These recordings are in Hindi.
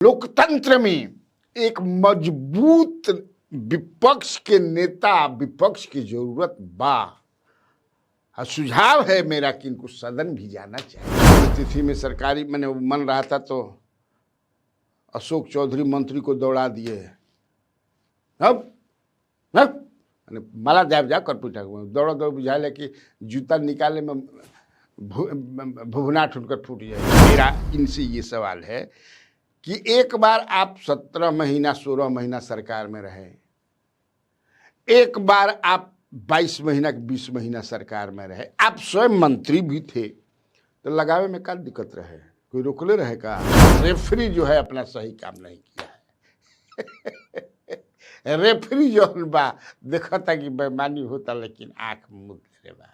लोकतंत्र में एक मजबूत विपक्ष के नेता, विपक्ष की जरूरत बा। सुझाव है मेरा कि इनको सदन भी जाना चाहिए। तिथि में सरकारी मैंने मन रहा था तो अशोक चौधरी मंत्री को दौड़ा दिए। अब माला जाब जा कर पूछा दौड़ा दौड़ बुझाए कि जूता निकाले में भुवनाट उठकर फूट जाए। मेरा इनसे ये सवाल है कि एक बार आप 17 महीना 16 महीना सरकार में रहे, एक बार आप 22 महीना 20 महीना सरकार में रहे, आप स्वयं मंत्री भी थे, तो लगावे में क्या दिक्कत रहे? कोई रोकले रहे का? रेफरी जो है अपना सही काम नहीं किया है। रेफरी जो बा देखा था कि बेईमानी होता, लेकिन आंख मूंद ले बा,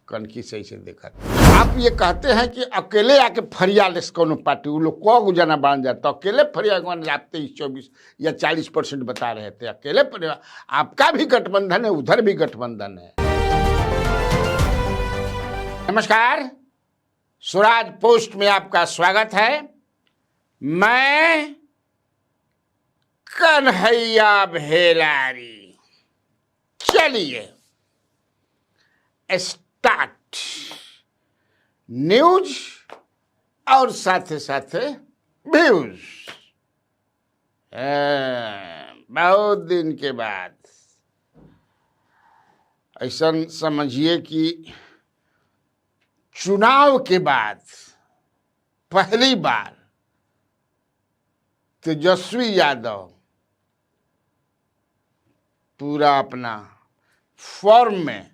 कनखी सही से देखा। आप ये कहते हैं कि अकेले आके फरिया ले कौन पार्टी, वो लोग को जना बांध जाता, अकेले फरिया आप 23-24 या 40% बता रहे थे। अकेले फरिया, आपका भी गठबंधन है, उधर भी गठबंधन है। नमस्कार, स्वराज पोस्ट में आपका स्वागत है। मैं कन्हैया भेलारी। चलिए स्टार्ट न्यूज और साथे साथे व्यूज। बहुत दिन के बाद ऐसा समझिए कि चुनाव के बाद पहली बार तेजस्वी यादव पूरा अपना फॉर्म में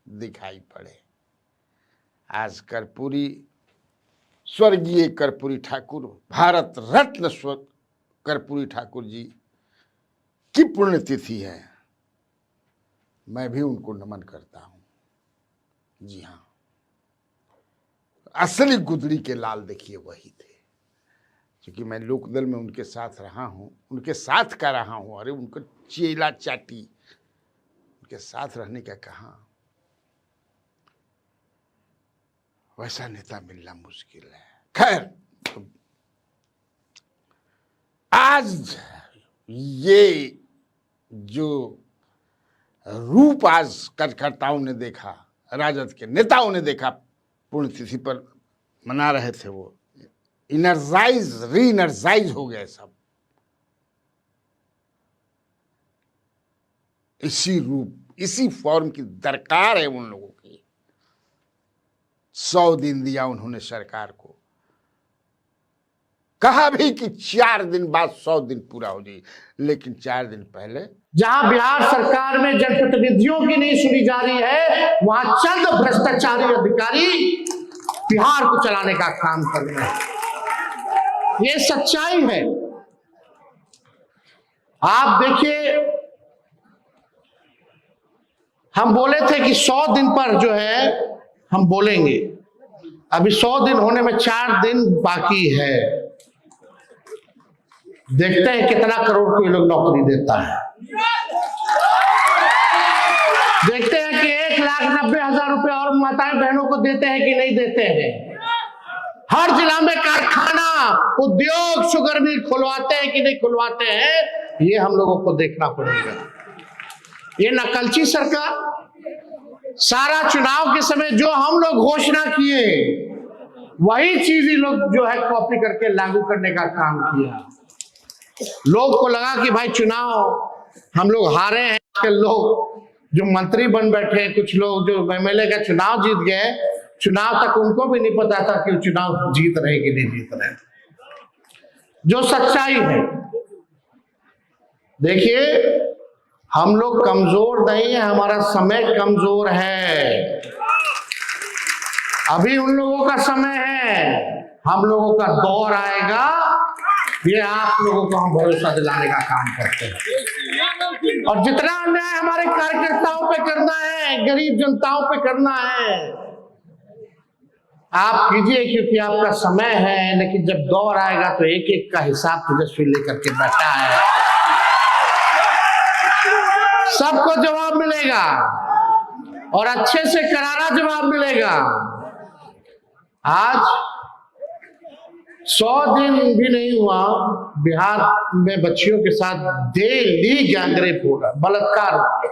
दिखाई पड़े। आज कर्पूरी, स्वर्गीय कर्पूरी ठाकुर, भारत रत्न कर्पूरी ठाकुर जी की पुण्यतिथि है। मैं भी उनको नमन करता हूं। जी हाँ, असली गुदड़ी के लाल देखिए वही थे। क्योंकि मैं लोकदल में उनके साथ रहा हूं, उनके साथ का रहा हूं। अरे उनको चेला चाटी, उनके साथ रहने का कहाँ, वैसा नेता मिलना मुश्किल है। खैर, आज ये जो रूप आज कार्यकर्ताओं ने देखा, राजद के नेताओं ने देखा, पुण्यतिथि पर मना रहे थे, वो री इनर्जाइज हो गए सब। इसी रूप, इसी फॉर्म की दरकार है उन लोगों की। 100 दिन दिया उन्होंने सरकार को, कहा भी कि 4 दिन बाद 100 दिन पूरा हो जाए, लेकिन 4 दिन पहले जहां बिहार सरकार में जनप्रतिनिधियों की नहीं सुनी जा रही है, वहां चंद भ्रष्टाचारी अधिकारी बिहार को चलाने का काम कर रहे हैं। ये सच्चाई है। आप देखिए, हम बोले थे कि 100 दिन पर जो है हम बोलेंगे। अभी 100 दिन होने में 4 दिन बाकी है। देखते हैं कितना करोड़ को ये लोग नौकरी देता है। देखते हैं कि 1,90,000 रुपए और माताएं बहनों को देते हैं कि नहीं देते हैं। हर जिला में कारखाना, उद्योग, शुगर मिल खुलवाते हैं कि नहीं खुलवाते हैं, ये हम लोगों को देखना पड़ेगा। ये नकलची सरकार सारा चुनाव के समय जो हम लोग घोषणा किए वही चीज लोग जो है कॉपी करके लागू करने का काम किया। लोग को लगा कि भाई चुनाव हम लोग हारे हैं। लोग जो मंत्री बन बैठे, कुछ लोग जो एमएलए का चुनाव जीत गए, चुनाव तक उनको भी नहीं पता था कि चुनाव जीत रहे कि नहीं जीत रहे। जो सच्चाई है, देखिए, हम लोग कमजोर नहीं है, हमारा समय कमजोर है। अभी उन लोगों का समय है, हम लोगों का दौर आएगा। ये आप लोगों को हम भरोसा दिलाने का काम करते हैं। और जितना अन्याय हमारे कार्यकर्ताओं पे करना है, गरीब जनताओं पे करना है, आप कीजिए, क्योंकि आपका समय है। लेकिन जब दौर आएगा तो एक एक का हिसाब तेजस्वी लेकर के बैठा है। सबको जवाब मिलेगा और अच्छे से करारा जवाब मिलेगा। आज 100 दिन भी नहीं हुआ, बिहार में बच्चियों के साथ डेली गैंगरेप हो रहा, बलात्कार हो रहा।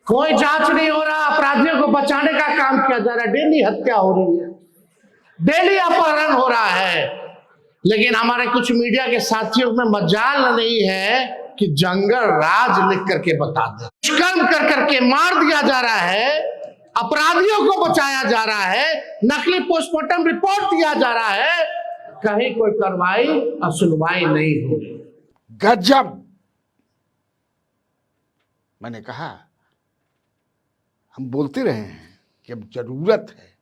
कोई जांच नहीं हो रहा, अपराधियों को बचाने का काम किया जा रहा है, डेली हत्या हो रही है, डेली अपहरण हो रहा है। लेकिन हमारे कुछ मीडिया के साथियों में मजाल नहीं है कि जंगल राज लिख करके बता दे। दुष्कर्म कर करके मार दिया जा रहा है, अपराधियों को बचाया जा रहा है, नकली पोस्टमार्टम रिपोर्ट दिया जा रहा है, कहीं कोई कार्रवाई और सुनवाई नहीं हो रही। गजब। मैंने कहा हम बोलते रहे हैं कि अब जरूरत है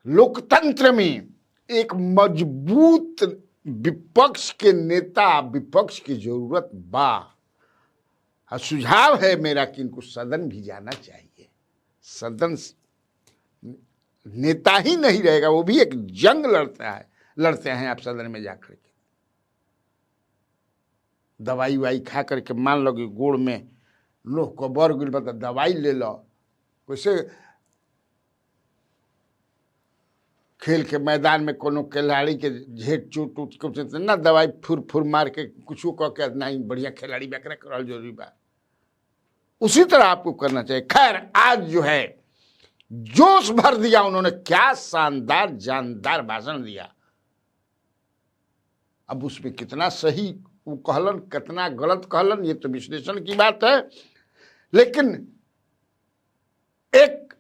लोकतंत्र में एक मजबूत विपक्ष के नेता, विपक्ष की जरूरत बा। सुझाव है मेरा कि इनको सदन भी जाना चाहिए। सदन नेता ही नहीं रहेगा, वो भी एक जंग लड़ते हैं आप सदन में जाकर के। दवाई वाई खा करके मान लो कि गोड़ में लोह को बर गिल बता दवाई ले लो, वैसे खेल के मैदान में कोनो खिलाड़ी के झेट चोट उठ कुछ ना दवाई फुर फुर मार के कुछ कह के नहीं बढ़िया खिलाड़ी बकरा करल जरूरी बा, उसी तरह आपको करना चाहिए। खैर आज जो है जोश भर दिया उन्होंने, क्या शानदार जानदार भाषण दिया। अब उसमें कितना सही वो कहलन, कितना गलत कहलन, ये तो विश्लेषण की बात है। लेकिन एक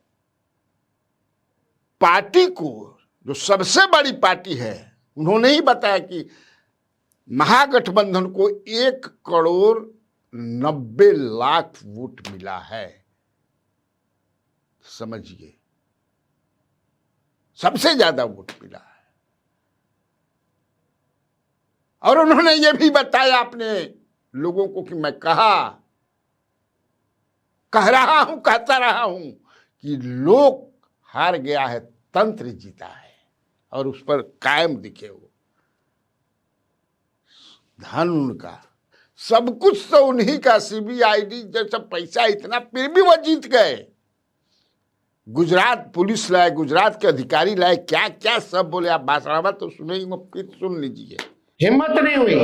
पार्टी को, जो सबसे बड़ी पार्टी है, उन्होंने ही बताया कि महागठबंधन को 1,90,00,000 वोट मिला है। समझिए, सबसे ज्यादा वोट मिला है। और उन्होंने ये भी बताया अपने लोगों को कि मैं कहता रहा हूं कि लोक हार गया है, तंत्र जीता है, और उस पर कायम दिखे वो। धन उनका, सब कुछ तो उन्हीं का, सीबीआईडी जैसा पैसा इतना, फिर भी वो जीत गए। गुजरात पुलिस लाए, गुजरात के अधिकारी लाए, क्या क्या सब बोले। आप भाषण तो सुने ही, फिर सुन लीजिए। हिम्मत नहीं हुई,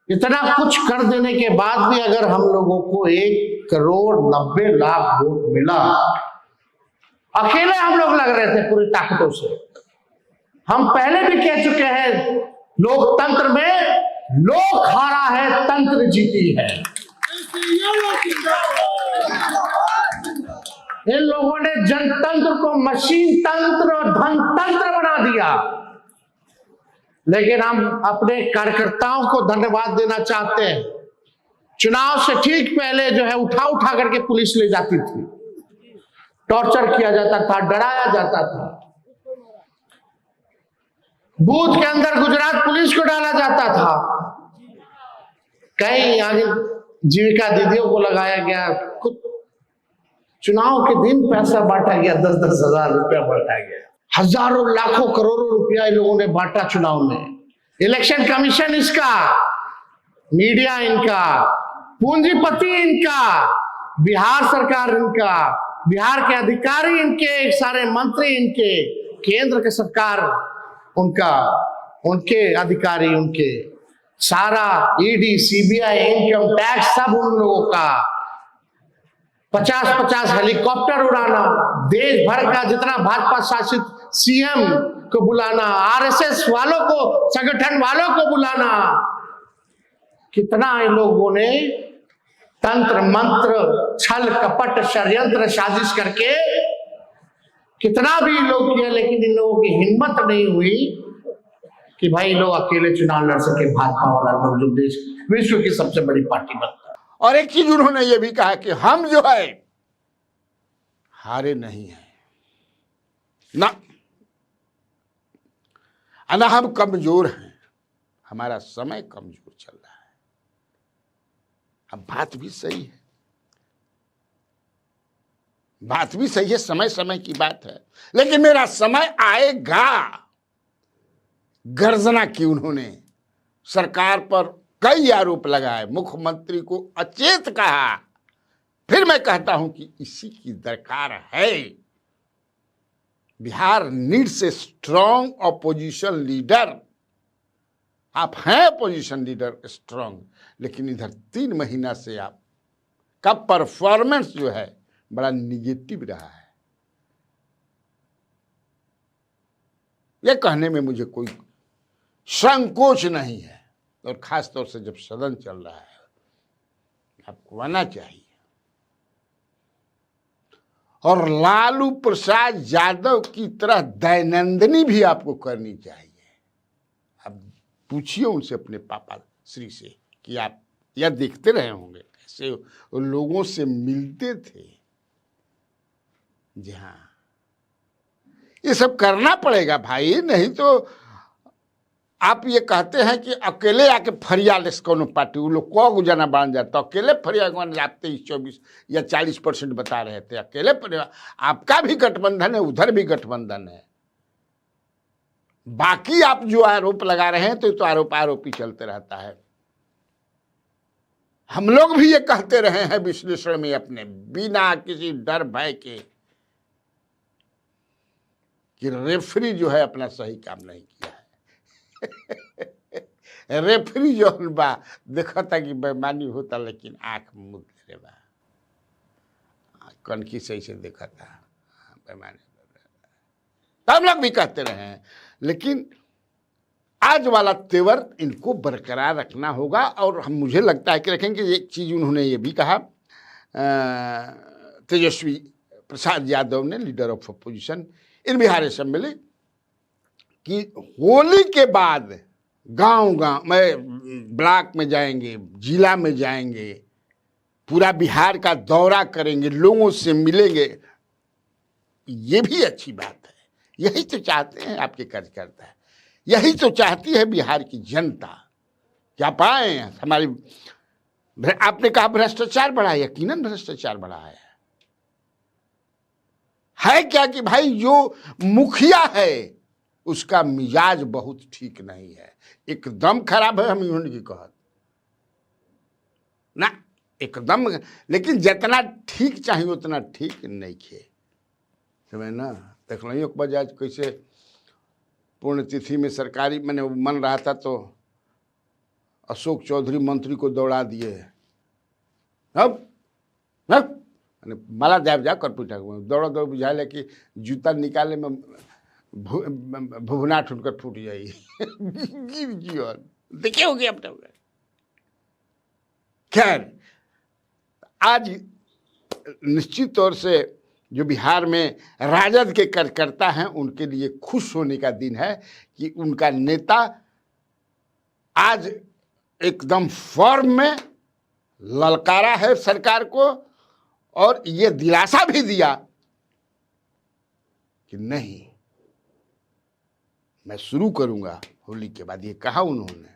इतना कुछ कर देने के बाद भी अगर हम लोगों को 1,90,00,000 वोट मिला, अकेले हम लोग लग रहे थे पूरी ताकतों से। हम पहले भी कह चुके हैं, लोकतंत्र में लोक हारा है, तंत्र जीती है। इन लोगों ने जनतंत्र को मशीन तंत्र और धनतंत्र बना दिया। लेकिन हम अपने कार्यकर्ताओं को धन्यवाद देना चाहते हैं। चुनाव से ठीक पहले जो है उठा करके पुलिस ले जाती थी, टॉर्चर किया जाता था, डराया जाता था, बूथ के अंदर गुजरात पुलिस को डाला जाता था, कई आगे जीविका दीदियों को लगाया गया, चुनाव के दिन पैसा बांटा गया, 10-10 हजार रुपया बांटा गया, हजारों लाखों करोड़ों रुपया इन लोगों ने बांटा चुनाव में। इलेक्शन कमीशन इसका, मीडिया इनका, पूंजीपति इनका, बिहार सरकार इनका, बिहार के अधिकारी इनके, सारे मंत्री इनके, केंद्र के सरकार उनका, उनके अधिकारी उनके, सारा ईडी, सीबीआई, इनकम टैक्स सब उन लोगों का। 50-50 हेलीकॉप्टर उड़ाना, देश भर का जितना भाजपा शासित सीएम को बुलाना, आरएसएस वालों को, संगठन वालों को बुलाना, कितना इन लोगों ने तंत्र मंत्र, छल कपट, षड्यंत्र, साजिश करके कितना भी लोग किया। लेकिन इन लोगों की हिम्मत नहीं हुई कि भाई लोग अकेले चुनाव लड़ सके, भाजपा वाला लोग जो देश विश्व की सबसे बड़ी पार्टी बनता। और एक चीज उन्होंने ये भी कहा कि हम जो है हारे नहीं हैं ना, हम कमजोर हैं, हमारा समय कमजोर चल रहा है। अब बात भी सही है, बात भी सही है, समय समय की बात है, लेकिन मेरा समय आएगा। गर्जना की उन्होंने सरकार पर कई आरोप लगाए, मुख्यमंत्री को अचेत कहा। फिर मैं कहता हूं कि इसी की दरकार है। Bihar needs a strong opposition leader. आप हैं अपोजिशन लीडर स्ट्रॉन्ग, लेकिन इधर 3 महीना से आपका परफॉर्मेंस जो है बड़ा निगेटिव रहा है। यह कहने में मुझे कोई संकोच नहीं है, और खास तौर से जब सदन चल रहा है आपको आना चाहिए। और लालू प्रसाद यादव की तरह दैनंदिनी भी आपको करनी चाहिए। आप पूछिए उनसे, अपने पापा श्री से, कि आप यह देखते रहे होंगे कैसे वो लोगों से मिलते थे। जी हाँ, ये सब करना पड़ेगा भाई, नहीं तो आप ये कहते हैं कि अकेले आके फरियाल कौन पार्टी, वो लोग को गुजाना बांध जाता, अकेले फरियाल आप 23-24 या 40% बता रहे थे, अकेले फरियाल। आपका भी गठबंधन है, उधर भी गठबंधन है। बाकी आप जो आरोप लगा रहे हैं तो आरोपी चलते रहता है। हम लोग भी ये कहते रहे हैं विश्लेषण में अपने, बिना किसी डर भय के, कि रेफरी जो है अपना सही काम नहीं किया है। रेफरी जो बा देखा था कि बेईमानी होता, लेकिन आंख मूंद ले बा, कनखी सही से देखा था बेईमानी। तो हम लोग भी कहते रहे हैं, लेकिन आज वाला तेवर इनको बरकरार रखना होगा। और हम, मुझे लगता है कि रखेंगे। एक चीज उन्होंने ये भी कहा, तेजस्वी प्रसाद यादव ने, leader of opposition in Bihar assembly, कि होली के बाद गांव में, ब्लॉक में जाएंगे, जिला में जाएंगे, पूरा बिहार का दौरा करेंगे, लोगों से मिलेंगे। ये भी अच्छी बात है, यही तो चाहते हैं आपके कार्यकर्ता, यही तो चाहती है बिहार की जनता। क्या पाए हमारी, आपने कहा भ्रष्टाचार बढ़ा है, यकीनन भ्रष्टाचार बढ़ा है क्या कि भाई जो मुखिया है उसका मिजाज बहुत ठीक नहीं है, एकदम खराब है। हम इन्होंने कहत ना, एकदम, लेकिन जितना ठीक चाहिए उतना ठीक नहीं खे, समझ ना। देख लो एक बजाज कैसे पुण्यतिथि में सरकारी मैंने मन रहा था तो अशोक चौधरी मंत्री को दौड़ा दिए। अब माला जाब जा कर पूछा दौड़ा बुझा ले कि जूता निकाले में भुवना ठुनकर फूट जाएगी। गिर जी, और देखे हो गया अपना। खैर, आज निश्चित तौर से जो बिहार में राजद के कार्यकर्ता हैं उनके लिए खुश होने का दिन है कि उनका नेता आज एकदम फॉर्म में ललकारा है सरकार को, और ये दिलासा भी दिया कि नहीं, मैं शुरू करूंगा होली के बाद। ये कहा उन्होंने,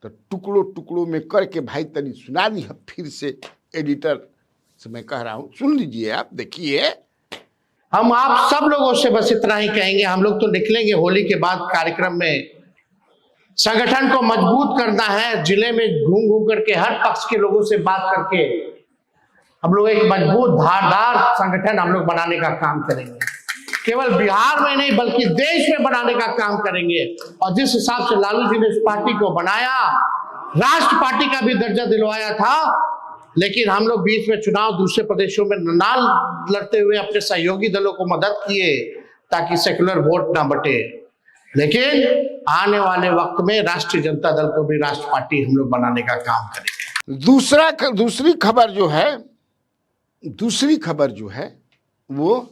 तो टुकड़ों टुकड़ों में करके भाई तनी सुना दी फिर से एडिटर से मैं कह रहा हूं, सुन लीजिए आप, देखिए। हम आप सब लोगों से बस इतना ही कहेंगे, हम लोग तो निकलेंगे होली के बाद कार्यक्रम में। संगठन को मजबूत करना है, जिले में घूम घूम करके हर पक्ष के लोगों से बात करके हम लोग एक मजबूत धारदार संगठन हम लोग बनाने का काम करेंगे। केवल बिहार में नहीं बल्कि देश में बनाने का काम करेंगे। और जिस हिसाब से लालू जी ने इस पार्टी को बनाया, राष्ट्र पार्टी का भी दर्जा दिलवाया था, लेकिन हम लोग बीच में चुनाव दूसरे प्रदेशों में ना लड़ते हुए अपने सहयोगी दलों को मदद किए ताकि सेकुलर वोट ना बटे। लेकिन आने वाले वक्त में राष्ट्रीय जनता दल को भी राष्ट्र पार्टी हम लोग बनाने का काम करेंगे। दूसरी खबर जो है वो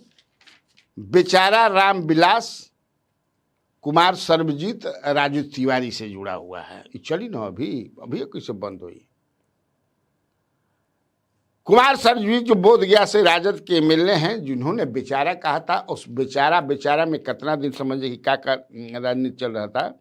बेचारा रामविलास कुमार सर्वजीत राजू तिवारी से जुड़ा हुआ है। ये चली ना, अभी कैसे बंद हुई। कुमार सर्वजीत जो बोधगया से राजद के एमएलए हैं, जिन्होंने बेचारा कहा था, उस बेचारा में कितना दिन समझे कि क्या राजनीति चल रहा था।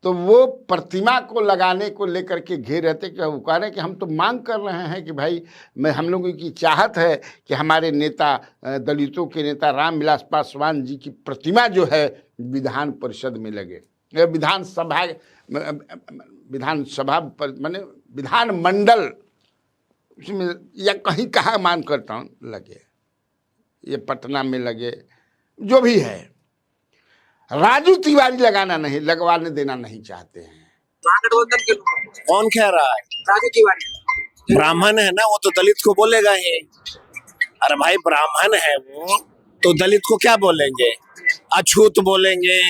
तो वो प्रतिमा को लगाने को लेकर के घेर रहे थे कि वो कह रहे हैं कि हम तो मांग कर रहे हैं कि भाई हम लोगों की चाहत है कि हमारे नेता, दलितों के नेता रामविलास पासवान जी की प्रतिमा जो है विधान परिषद में लगे, विधानसभा पर माने विधान मंडल उसमें या कहीं कहाँ मांग करता हूँ लगे। ये पटना में लगे, जो भी है, राजू तिवारी लगाना नहीं, लगवाने देना नहीं चाहते हैं। महागठबंधन के लोग कौन कह रहा है? राजू तिवारी ब्राह्मण है ना, वो तो दलित को बोलेगा ही। अरे भाई ब्राह्मण है वो तो दलित को क्या बोलेंगे? अछूत बोलेंगे,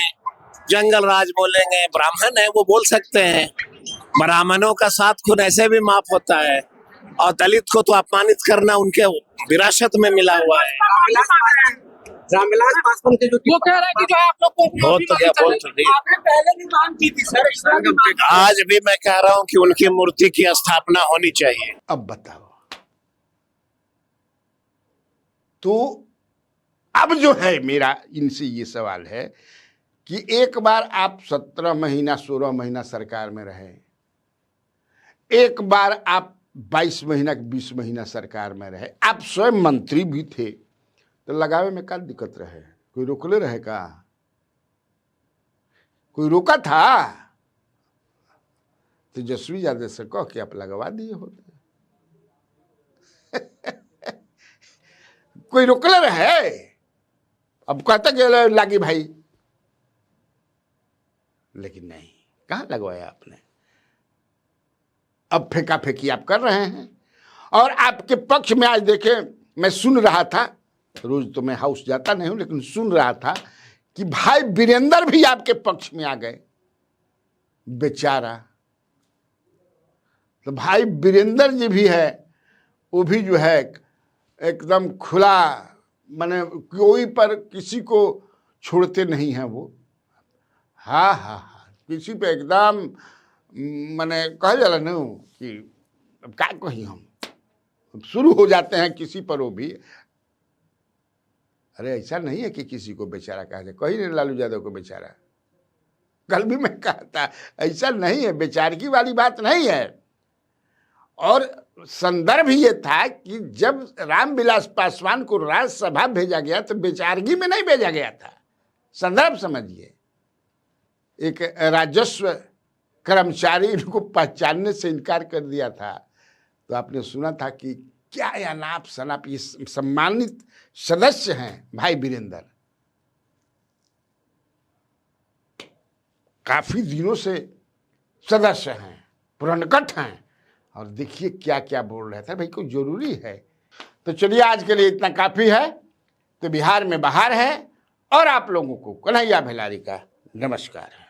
जंगल राज बोलेंगे। ब्राह्मण है वो बोल सकते हैं। ब्राह्मणों का साथ खुद ऐसे भी माफ होता है, और दलित को तो अपमानित करना उनके विरासत में मिला हुआ है। रामविलास पासवान के जो वो कह रहा है कि जो आप लोग को बहुत तो क्या, बहुत तो नहीं। आपने पहले भी मांग की थी सर, इस तरह की मांग। आज भी मैं कह रहा हूँ कि उनकी मूर्ति की स्थापना होनी चाहिए। अब बताओ, तो अब जो है मेरा इनसे ये सवाल है कि एक बार आप 17 महीना 16 महीना सरकार में रहे, एक बार आप 22 महीना 20 महीना सरकार में रहे, आप स्वयं मंत्री भी थे, तो लगावे में क्या दिक्कत रहे? कोई रोकले रहे का? कोई रोका था? तेजस्वी यादव से कह के आप लगवा दिए होते। कोई रोकले रहे? अब कहता कि लागी भाई, लेकिन नहीं, कहाँ लगवाया आपने? अब फेंका फेंकी आप कर रहे हैं। और आपके पक्ष में आज देखें, मैं सुन रहा था, रोज तो मैं हाउस जाता नहीं हूं, लेकिन सुन रहा था कि भाई वीरेंद्र भी आपके पक्ष में आ गए, बेचारा। तो भाई वीरेंद्र जी भी है, वो भी जो है एकदम खुला, माने कोई पर किसी को छोड़ते नहीं हैं वो। हाँ हाँ हाँ, किसी पे एकदम माने कह जाला न कि अब क्या कही हम, शुरू हो जाते हैं किसी पर वो भी। अरे ऐसा नहीं है कि किसी को बेचारा कहा जाए, कही नहीं लालू यादव को बेचारा, कल भी मैं कहा था, ऐसा नहीं है, बेचारगी वाली बात नहीं है। और संदर्भ ये था कि जब रामविलास पासवान को राज्यसभा भेजा गया तो बेचारगी में नहीं भेजा गया था, संदर्भ समझिए। एक राजस्व कर्मचारी इनको पहचानने से इनकार कर दिया था, तो आपने सुना था कि क्या अनाप शनाप, ये सम्मानित सदस्य हैं भाई वीरेंद्र, काफी दिनों से सदस्य हैं, पुरनकट हैं, और देखिए क्या क्या बोल रहे थे। भाई कोई जरूरी है? तो चलिए आज के लिए इतना काफी है। तो बिहार में बहार है, और आप लोगों को कन्हैया भेलारी का नमस्कार।